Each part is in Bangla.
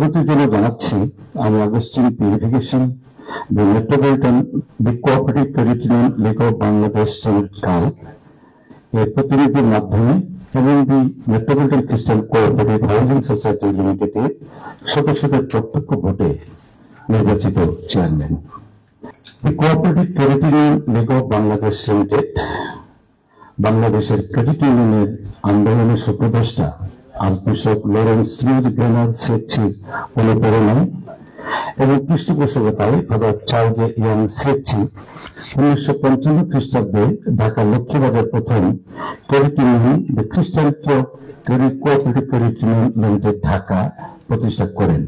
প্রস্তুতির জন্য জানাচ্ছি আমি Augustine purification the metropolitan the cooperative credit union league of Bangladesh কাল এর প্রতিনিধির মাধ্যমে এবং the metropolitan Christian cooperative housing society লিমিটেডের সদস্যদের প্রত্যক্ষ ভোটে নির্বাচিত chairman. The cooperative credit union league of Bangladesh limited বাংলাদেশের ক্রেডিট ইউনিয়নের আন্দোলনের সুপ্রদ্রষ্টা আর্চবিশপ লরেন্স লিউজ গ্রেনার সেচ্ছির অনুপ্রেরণায় এবং পৃষ্ঠপোষকতায় ফাদার চার্লস ইয়াং সেচ্ছি 1955 খ্রিস্টাব্দে ঢাকা লক্ষ্মীবাজার প্রথম ক্রেডিট ইউনিয়ন দি খ্রিস্টান cooperative credit union limited Dhaka প্রতিষ্ঠা করেন।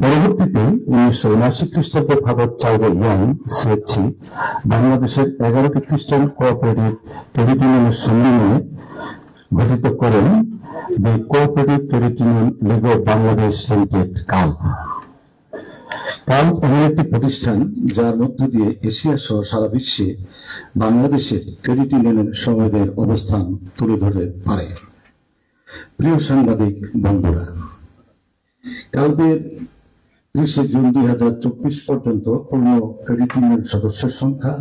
পরবর্তীতে 1979 খ্রিস্টাব্দে ফাদার চার্লস ইয়াং সেচ্ছি বাংলাদেশের 11টি খ্রিস্টান কোঅপারেটিভ ক্রেডিট ইউনিয়নের সম্মিলনে গঠিত করেন the cooperative credit union league of Bangladesh limited কাল্প। কাল্প এমন একটি প্রতিষ্ঠান যার মধ্য দিয়ে এশিয়া সহ সারা বিশ্বে বাংলাদেশের ক্রেডিট ইউনিয়নের সময়ের অবস্থান তুলে ধরতে পারে। প্রিয় সাংবাদিক বন্ধুরা, কাল্পের 30 জুন 2024 পর্যন্ত পূর্ণ ক্রেডিট ইউনিয়ন সদস্যের সংখ্যা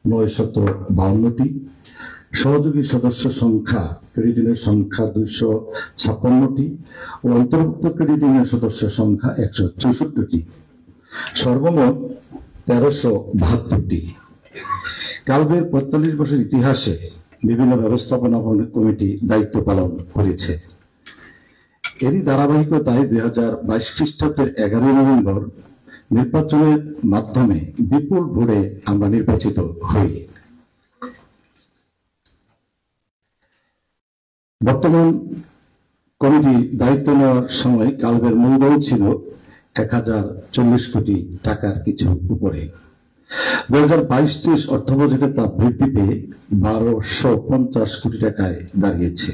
952টি, সহযোগী সদস্য সংখ্যা ক্রেডিট ইউনিয়নের সংখ্যা 256টি ও অন্তর্ভুক্ত ক্রেডিট ইউনিয়ন সদস্য সংখ্যা 164টি, সর্বমোট 1372টি। কাল্পের 45 বছর ইতিহাসে বিভিন্ন ব্যবস্থাপনা কমিটি দায়িত্ব পালন করেছে। এরই ধারাবাহিকতায় 2022 খ্রিস্টাব্দের 11 নভেম্বর নির্বাচনের মাধ্যমে বিপুল ভোটে আমরা নির্বাচিত হই। বর্তমান কমিটি দায়িত্ব নেওয়ার সময় কাল্পের মূলধন ছিল 1040 কোটি টাকার কিছু উপরে। 2022-23 অর্থ বাজেটে তা বৃদ্ধি পেয়ে 1250 কোটি টাকায় দাঁড়িয়েছে।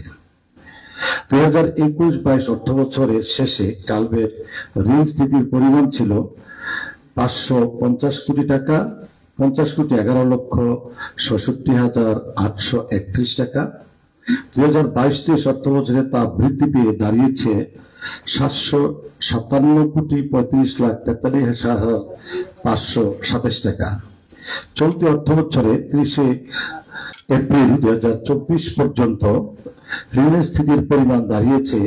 2021-22 অর্থ বছরের শেষে কাল্পের ঋণ স্থিতির পরিমাণ ছিল 550 কোটি টাকা, 50,66,831 টাকা। 2022-23 অর্থ বছরে তা বৃদ্ধি পেয়ে দাঁড়িয়েছে 757,35,43,527 টাকা। চলতি অর্থ বছরে 30 এপ্রিল 2024 পর্যন্ত ঋণের স্থিতির পরিমাণ দাঁড়িয়েছে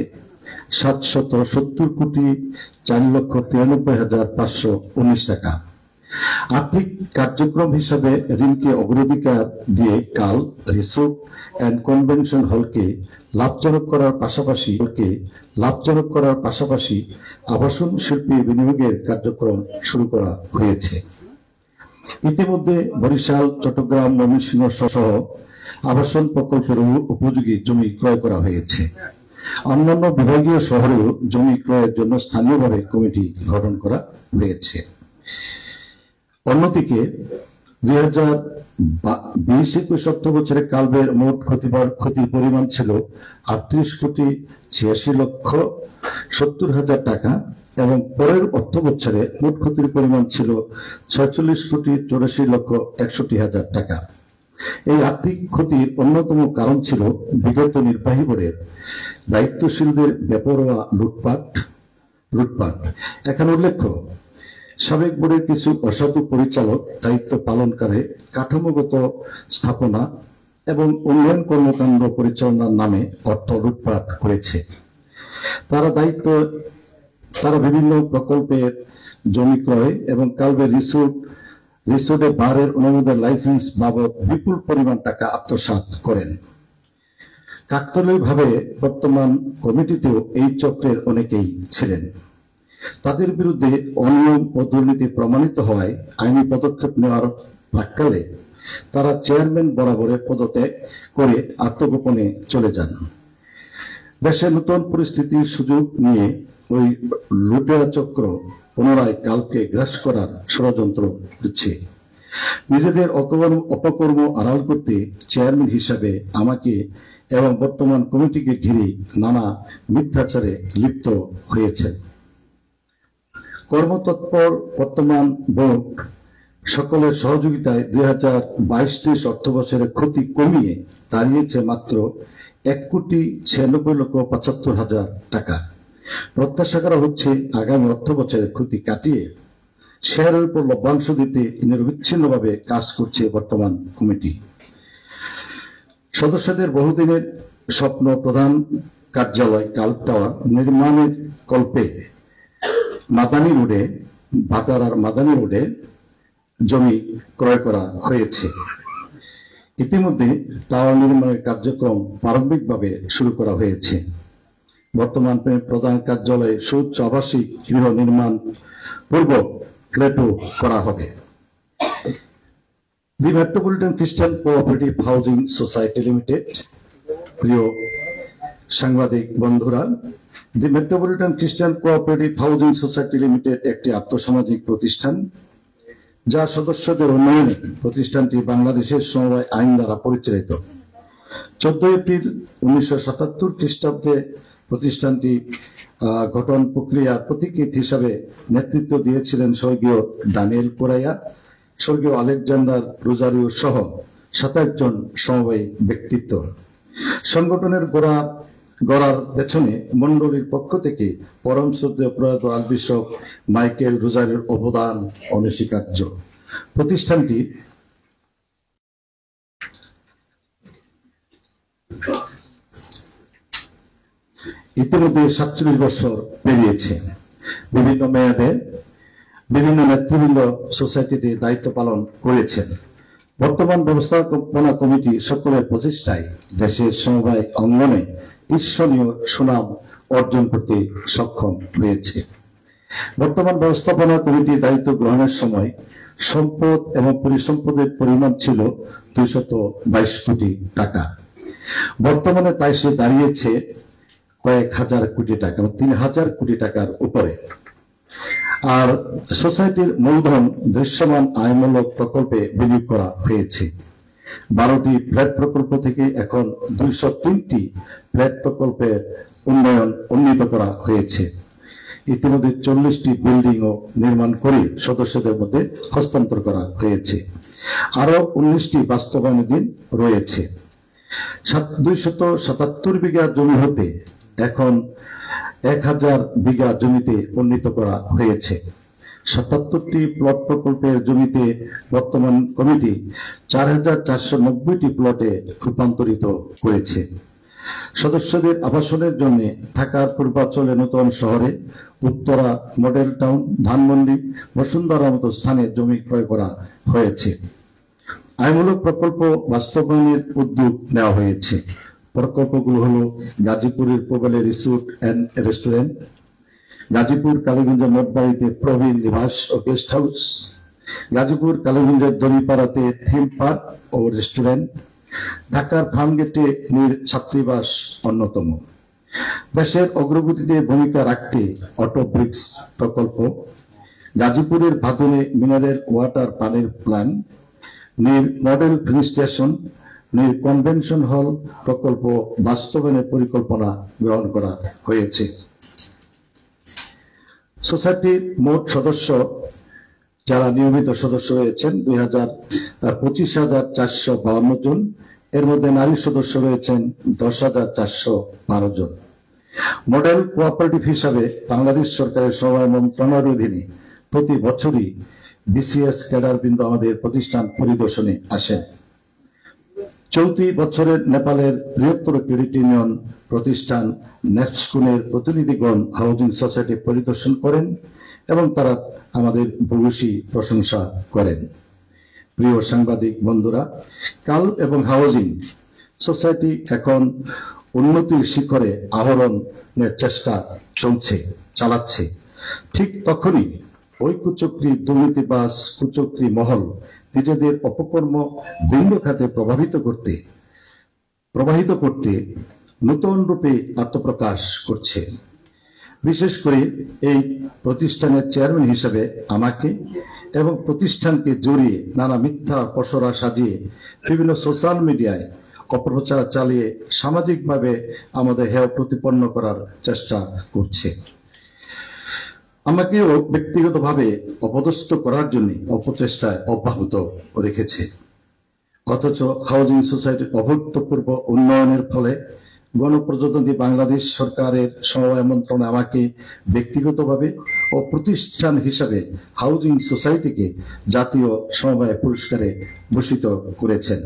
770,4,93,519 টাকা। আর্থিক কার্যক্রম হিসাবে ঋণকে অগ্রাধিকার দিয়ে কাল রিসোর্ট অ্যান্ড কনভেনশন হলকে লাভজনক করার পাশাপাশি আবাসন শিল্পে বিনিয়োগের কার্যক্রম শুরু করা হয়েছে। ইতিমধ্যে বরিশাল, চট্টগ্রাম, ময়মনসিংহ সহ আবাসন প্রকল্পের উপযোগী জমি ক্রয় করা হয়েছে। অন্যান্য বিভাগীয় শহরেও জমি ক্রয়ের জন্য স্থানীয়ভাবে কমিটি গঠন করা হয়েছে। অন্যদিকে 2020-21 অর্থ বছরে কাল্পের মোট ক্ষতির পরিমাণ ছিল 38,86,70,000 টাকা এবং পরের অর্থ বছরে মোট ক্ষতির পরিমাণ ছিল 46,84,61,000 টাকা। এই আর্থিক ক্ষতির অন্যতম কারণ ছিল বিগত নির্বাহী বোর্ডের দায়িত্বশীলদের বেপরোয়া লুটপাট। এখানে উল্লেখ্য, সাবেক বোর্ডের কিছু অসাধু পরিচালক দায়িত্ব পালনকারে কাঠামোগত স্থাপনা এবং উন্নয়ন কর্মকাণ্ড পরিচালনার নামে অর্থ লুটপাট করেছে। তারা বিভিন্ন প্রকল্পের জমি ক্রয় এবং কাল্পের রিসোর্টে বারের অনুমোদন লাইসেন্স বাবদ বিপুল পরিমাণ টাকা আত্মসাৎ করেন। কাকতালীয়ভাবে বর্তমান কমিটিতেও এই চক্রের অনেকেই ছিলেন। তাদের বিরুদ্ধে অনিয়ম ও দুর্নীতি প্রমাণিত হওয়ায় আইনি পদক্ষেপ নেওয়ার প্রাক্কালে তারা চেয়ারম্যান বরাবরের পদত্যাগ করে আত্মগোপনে চলে যান। দেশে নতুন পরিস্থিতির সুযোগ নিয়ে ওই লুটেরা চক্র পুনরায় কালকে গ্রাস করার ষড়যন্ত্র করছে। নিজেদের অপকর্ম আড়াল করতে চেয়ারম্যান হিসাবে আমাকে এবং বর্তমান কমিটিকে ঘিরে নানা মিথ্যাচারে লিপ্ত হয়েছে। কর্মতৎপর বর্তমান বোর্ড সকলের সহযোগিতায় 2022-23 অর্থ বছরের ক্ষতি কমিয়ে দাঁড়িয়েছে মাত্র 1,96,75,000 টাকা। প্রত্যাশা করা হচ্ছে আগামী অর্থ বছরের ক্ষতি কাটিয়ে শেয়ারের উপর লভ্যাংশ দিতে নিরবিচ্ছিন্নভাবে কাজ করছে বর্তমান কমিটি। সদস্যদের বহুদিনের স্বপ্ন প্রধান কার্যালয় কাল্প টাওয়ার নির্মাণের কল্পে মাদানী রোডে ভাটারার মাদানী রোডে জমি ক্রয় করা হয়েছে। ইতিমধ্যে টাওয়ার নির্মাণের কার্যক্রম প্রারম্ভিকভাবে শুরু করা হয়েছে। বর্তমান প্রধান কার্যালয়ে সুউচ্চ আবাসিক গৃহ নির্মাণ পূর্বক ফ্ল্যাটও করা হবে। দি metropolitan Christian cooperative housing society limited, প্রিয় সাংবাদিক বন্ধুরা, দি metropolitan Christian cooperative housing society limited একটি আর্থসামাজিক প্রতিষ্ঠান, যা সদস্যদের উন্নয়নে প্রতিষ্ঠানটি বাংলাদেশের সমবায় আইন দ্বারা পরিচালিত। 14 এপ্রিল 1977 খ্রিস্টাব্দে প্রতিষ্ঠানটি গঠন প্রক্রিয়ার প্রতীকীত হিসাবে নেতৃত্ব দিয়েছিলেন স্বর্গীয় দানিয়েল কোরাইয়া, স্বর্গীয় আলেকজান্ডার রোজারিও সহ 27 জন সমবায়ী ব্যক্তিত্ব। সংগঠনের গড়ার পেছনে মন্ডলীর পক্ষ থেকে পরম শ্রদ্ধেয় প্রয়াত আর্চবিশপ মাইকেল রোজারিওর অবদান অনস্বীকার্য। প্রতিষ্ঠানটি ইতিমধ্যে 47 বছর পেরিয়েছে। বিভিন্ন মেয়াদে বিভিন্ন নেতৃবৃন্দ সোসাইটিতে দায়িত্ব পালন করেছেন। বর্তমান ব্যবস্থাপনা কমিটি সকলের প্রচেষ্টায় দেশের সমবায় অঙ্গনে ঈর্ষণীয় সুনাম অর্জন করতে সক্ষম হয়েছে। বর্তমান ব্যবস্থাপনা কমিটি দায়িত্ব গ্রহণের সময় সম্পদ এবং পরিসম্পদের পরিমাণ ছিল 222 কোটি টাকা। বর্তমানে তাই সে দাঁড়িয়েছে কয়েক হাজার কোটি টাকা, 3000 কোটি টাকার উপরে। আর সোসাইটির মূলধন দৃশ্যমান আয়মূলক প্রকল্পে বিনিয়োগ করা হয়েছে। 12টি ফ্ল্যাট প্রকল্প থেকে এখন 203টি ফ্ল্যাট প্রকল্পের উন্নীত করা হয়েছে। ইতিমধ্যে 40টি বিল্ডিংও নির্মাণ করে সদস্যদের মধ্যে হস্তান্তর করা হয়েছে। আরো 19টি বাস্তবায়নাধীন রয়েছে। 277 বিঘা জমি হতে এখন 1000 বিঘা জমিতে উন্নীত করা হয়েছে। 77টি প্লট প্রকল্পের জমিতে বর্তমান কমিটি 4490টি প্লটে রূপান্তরিত করেছে। সদস্যদের আবাসনের জন্য ঢাকার পূর্বাঞ্চলে নতুন শহরে, উত্তরা, মডেল টাউন, ধানমন্ডি, বসুন্ধরার মতো স্থানে জমি ক্রয় করা হয়েছে। আয়মূলক প্রকল্প বাস্তবায়নের উদ্যোগ নেওয়া হয়েছে। প্রকল্পগুলো হলো গাজীপুরের প্রবেলে রিসোর্ট অ্যান্ড রেস্টুরেন্ট, গাজীপুর কালীগঞ্জের মঠবাড়িতে প্রবীণ নিবাস ও গেস্ট হাউস, গাজীপুর কালীগঞ্জের দড়িপাড়াতে থিম পার্ক ও রেস্টুরেন্ট, ঢাকার ফার্মগেটে ছাত্রীবাস অন্যতম। দেশের অগ্রগতিতে ভূমিকা রাখতে অটো ব্রিক্স প্রকল্প, গাজীপুরের ভাদুনে মিনারেল ওয়াটার পানির plant, model fill station, convention hall প্রকল্প বাস্তবায়নের পরিকল্পনা গ্রহণ করা হয়েছে। সোসাইটির মোট সদস্য যারা নিয়মিত সদস্য রয়েছেন 25,452 জন। এর মধ্যে নারী সদস্য রয়েছেন 10,412 জন। মডেল কোঅপারেটিভ হিসাবে বাংলাদেশ সরকারের সমবায় মন্ত্রণালয়ের অধীনে প্রতি বছরই বিসিএস ক্যাডারবৃন্দ আমাদের প্রতিষ্ঠান পরিদর্শনে আসেন। চলতি বছরের নেপালের বৃহত্তর ক্রেডিট ইউনিয়ন প্রতিষ্ঠান নেপস্কুনের প্রতিনিধিগণ হাউজিং সোসাইটি পরিদর্শন করেন এবং তারা আমাদের ভূয়সী প্রশংসা করেন। প্রিয় সাংবাদিক বন্ধুরা, কাল এবং হাউজিং সোসাইটি এখন উন্নতির শিখরে আহরণের চেষ্টা চালাচ্ছে। ঠিক তখনই ওই কুচক্রী দুর্নীতিবাজ কুচক্রী মহল নিজেদের অপকর্ম ভিন্ন খাতে প্রবাহিত করতে নতুন রূপে আত্মপ্রকাশ করছে। বিশেষ করে এই প্রতিষ্ঠানের চেয়ারম্যান হিসেবে আমাকে এবং প্রতিষ্ঠানকে জড়িয়ে নানা মিথ্যা পসরা সাজিয়ে বিভিন্ন সোশ্যাল মিডিয়ায় অপপ্রচার চালিয়ে সামাজিকভাবে আমাদের হেয় প্রতিপন্ন করার চেষ্টা করছে। আমাকেও ব্যক্তিগতভাবে অপদস্থ করার জন্য অপচেষ্টায় অব্যাহত রেখেছে। অথচ হাউজিং সোসাইটির অভূতপূর্ব উন্নয়নের ফলে গণপ্রজাতন্ত্রী বাংলাদেশ সরকারের সমবায় মন্ত্রণালয় আমাকে ব্যক্তিগতভাবে ও প্রতিষ্ঠান হিসাবে হাউজিং সোসাইটিকে জাতীয় সমবায় পুরস্কারে ভূষিত করেছেন।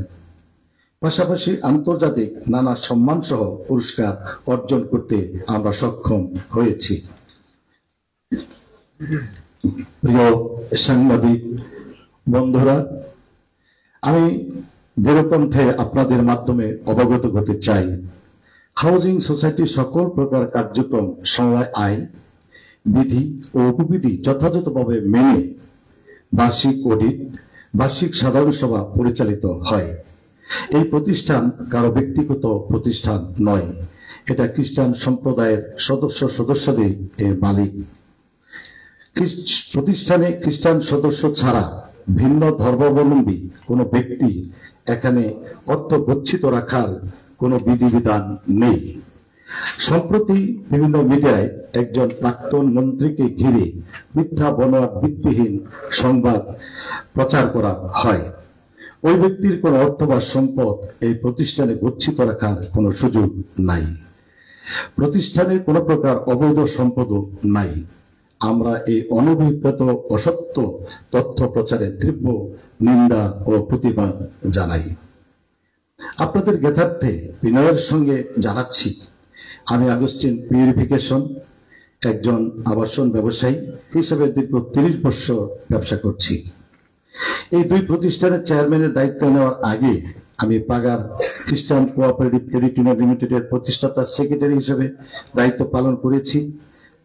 পাশাপাশি আন্তর্জাতিক নানা সম্মান সহ পুরস্কার অর্জন করতে আমরা সক্ষম হয়েছি। প্রিয় সাংবাদিক বন্ধুরা, আমি দৃঢ়কণ্ঠে আপনাদের মাধ্যমে অবগত করতে চাই, হাউজিং সোসাইটির সকল প্রকার কার্যক্রম সমবায় আইন, বিধি ও উপবিধি যথাযথভাবে মেনে বার্ষিক অডিট, বার্ষিক সাধারণ সভা পরিচালিত হয়। এই প্রতিষ্ঠান কারো ব্যক্তিগত প্রতিষ্ঠান নয়, এটা খ্রিস্টান সম্প্রদায়ের সদস্যদের এর মালিক। প্রতিষ্ঠানে খ্রিস্টান সদস্য ছাড়া ভিন্ন ধর্মাবলম্বী কোনো ব্যক্তি এখানে অর্থ গচ্ছিত রাখার কোনো বিধিবিধান নেই। সম্প্রতি বিভিন্ন মিডিয়ায় একজন প্রাক্তন মন্ত্রীকে ঘিরে মিথ্যা বনোয়াট ভিত্তিহীন সংবাদ প্রচার করা হয়। ওই ব্যক্তির কোন অর্থ বা সম্পদ এই প্রতিষ্ঠানে গচ্ছিত রাখার কোনো সুযোগ নাই। প্রতিষ্ঠানের কোনো প্রকার অবৈধ সম্পদও নাই। আমরা এই অনভিপ্রেত অসত্য তথ্য প্রচারের তীব্র নিন্দা ও প্রতিবাদ জানাই। আপনাদের জ্ঞাতার্থে বিনয়ের সঙ্গে জানাচ্ছি, আমি আগস্টিন পিউরিফিকেশন একজন আবাসন ব্যবসায়ী হিসেবে দীর্ঘ 30 বছর ব্যবসা করছি। এই দুই প্রতিষ্ঠানের চেয়ারম্যানের দায়িত্ব নেওয়ার আগে আমি পাগার খ্রিস্টান কোঅপারেটিভ ক্রেডিট ইউনিয়ন লিমিটেডের প্রতিষ্ঠাতা সেক্রেটারি হিসেবে দায়িত্ব পালন করেছি।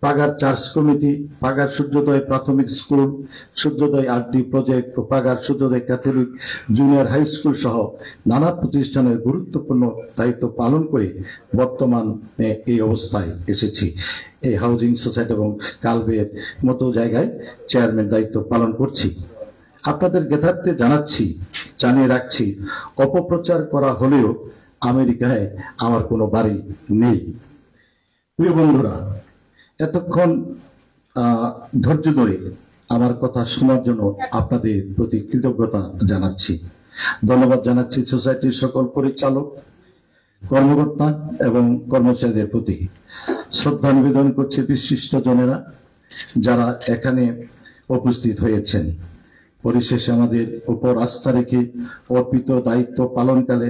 পাগার চার্চ কমিটি, পাগার সূর্যোদয় প্রাথমিক স্কুল, সূর্যোদয় আরটি প্রজেক্ট ও পাগার সূর্যোদয় ক্যাথলিক জুনিয়র হাই স্কুল সহ নানা প্রতিষ্ঠানের গুরুত্বপূর্ণ দায়িত্ব পালন করে বর্তমানে এই অবস্থায় এসেছি। এই হাউজিং সোসাইটি এবং কালবের মতো জায়গায় চেয়ারম্যান দায়িত্ব পালন করছি। আপনাদের জ্ঞাতার্থে জানিয়ে রাখছি, অপপ্রচার করা হলেও আমেরিকায় আমার কোনো বাড়ি নেই। প্রিয় বন্ধুরা, এতক্ষণ ধৈর্য ধরে আমার কথা শোনার জন্য আপনাদের প্রতি কৃতজ্ঞতা জানাচ্ছি। ধন্যবাদ জানাচ্ছি সোসাইটির সকল পরিচালক, কর্মকর্তা এবং কর্মচারীদের প্রতি। শ্রদ্ধা নিবেদন করছি বিশিষ্ট জনেরা যারা এখানে উপস্থিত হয়েছেন। পরিশেষে আমাদের উপর আস্থা রেখে অর্পিত দায়িত্ব পালনকালে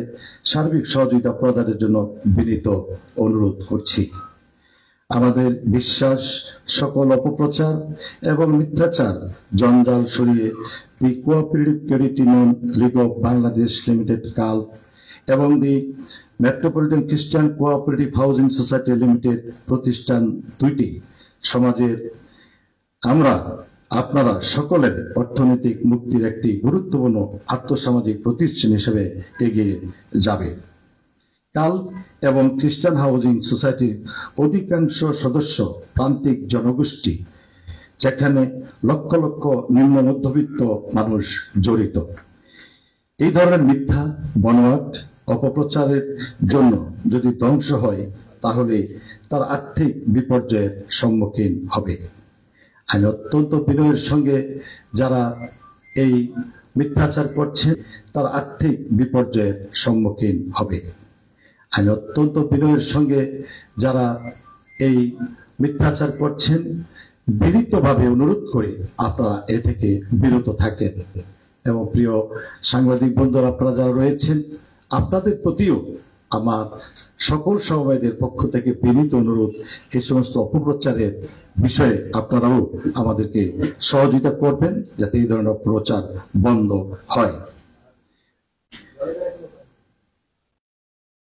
সার্বিক সহযোগিতা প্রদানের জন্য বিনীত অনুরোধ করছি। আমাদের বিশ্বাস, সকল অপপ্রচার এবং মিথ্যাচার জঞ্জাল সরিয়ে the cooperative credit union league of Bangladesh limited কাল এবং the metropolitan Christian cooperative housing society limited প্রতিষ্ঠান দুইটি সমাজের আপনারা সকলের অর্থনৈতিক মুক্তির একটি গুরুত্বপূর্ণ আর্থসামাজিক প্রতিষ্ঠান হিসেবে এগিয়ে যাবে। কাল এবং খ্রিস্টান হাউজিং সোসাইটির অধিকাংশ সদস্য প্রান্তিক জনগোষ্ঠী, যেখানে লক্ষ লক্ষ নিম্ন মধ্যবিত্ত মানুষ জড়িত। এই ধরনের মিথ্যা বনোয়াট অপপ্রচারের জন্য যদি ধ্বংস হয়, তাহলে তার আর্থিক বিপর্যয়ের সম্মুখীন হবে। আমি অত্যন্ত বিনয়ের সঙ্গে যারা এই মিথ্যাচার করছে তার আর্থিক বিপর্যয়ের সম্মুখীন হবে। আমি অত্যন্ত বিনয়ের সঙ্গে যারা এই মিথ্যাচার করছেন বিনীতভাবে অনুরোধ করে আপনারা এ থেকে বিরত থাকেন। এবং প্রিয় সাংবাদিক বন্ধুরা, আপনারা যারা রয়েছেন, আপনাদের প্রতিও আমার সকল সমবায়ীদের পক্ষ থেকে বিনীত অনুরোধ, এই সমস্ত অপপ্রচারের বিষয়ে আপনারাও আমাদেরকে সহযোগিতা করবেন যাতে এই ধরনের প্রচার বন্ধ হয়।